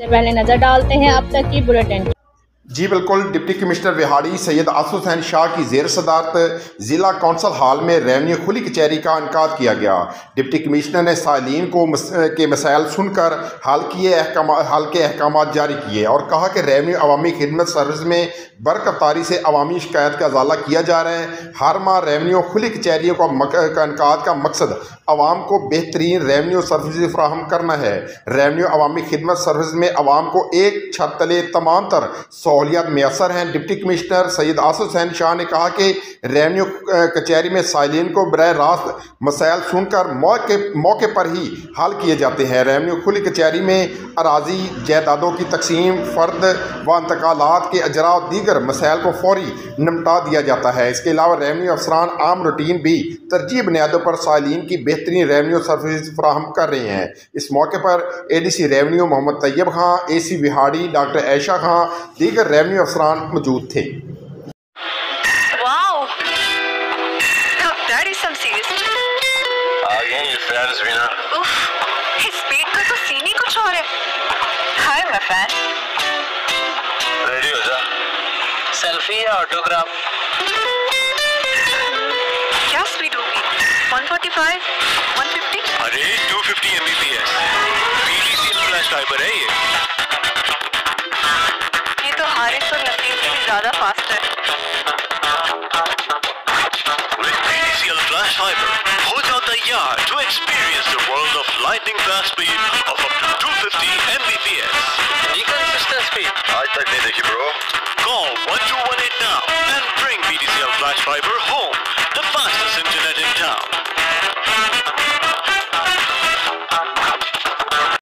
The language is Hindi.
सबसे पहले नजर डालते हैं अब तक की बुलेटिन। जी बिल्कुल, डिप्टी कमिश्नर विहाड़ी सैयद आसिफ हुसैन शाह की ज़ेर सदारत ज़िला कौंसल हाल में रेवन्यू खुली कचहरी का इनकाद किया गया। डिप्टी कमिश्नर ने साइलिन के मसाइल सुनकर हल के अहकाम जारी किए और कहा कि रेवन्यू अवामी खिदमत सर्विस में बरकतारी से अवामी शिकायत का अजाला किया जा रहा है। हर माह रेवन्यू खुली कचहरियों का इनकाद का मकसद अवाम को बेहतरीन रेवन्यू सर्विस फ्राहम करना है। रेवन्यू अवामी खिदमत सर्विस में अवाम को एक छत तले तमाम तर सहूलियात मैसर हैं। डिप्टी कमिश्नर सैयद आसिफ हुसैन शाह ने कहा कि रेवन्यू कचहरी में साइलिन को बराह रास्त मसाइल सुनकर मौके पर ही हल किए जाते हैं। रेवन्यू खुली कचहरी में अराजी जायदादों की तकसीम, फ़र्द व इंतकालात के अजरा और दीगर मसाइल को फौरी निपटा दिया जाता है। इसके अलावा रेवन्यू अफसरान आम रूटीन भी तरजीह बुनियादों पर साइलिन की बेहतरीन रेवन्यू सर्विस फ्राहम कर रहे हैं। इस मौके पर ADC रेवन्यू मोहम्मद तैयब खां, AC विहाड़ी डॉक्टर ऐशा खां, दीगर रेवन्यू अफसरान मौजूद थे। सेल्फी या ऑटोग्राफ? क्या स्पीड होगी? 145, 150? अरे 250 Mbps PDCL फ्लैश फाइबर है ये तो हारिस और नसीम से भी ज्यादा फास्ट है। With PDCL फ्लैश फाइबर हो जाओ तैयार to experience the world of lightning fast speed of up to 250 Mbps। ये consistent speed आज तक नहीं देखी bro। Call 1218 now and bring PDCL flash fiber home।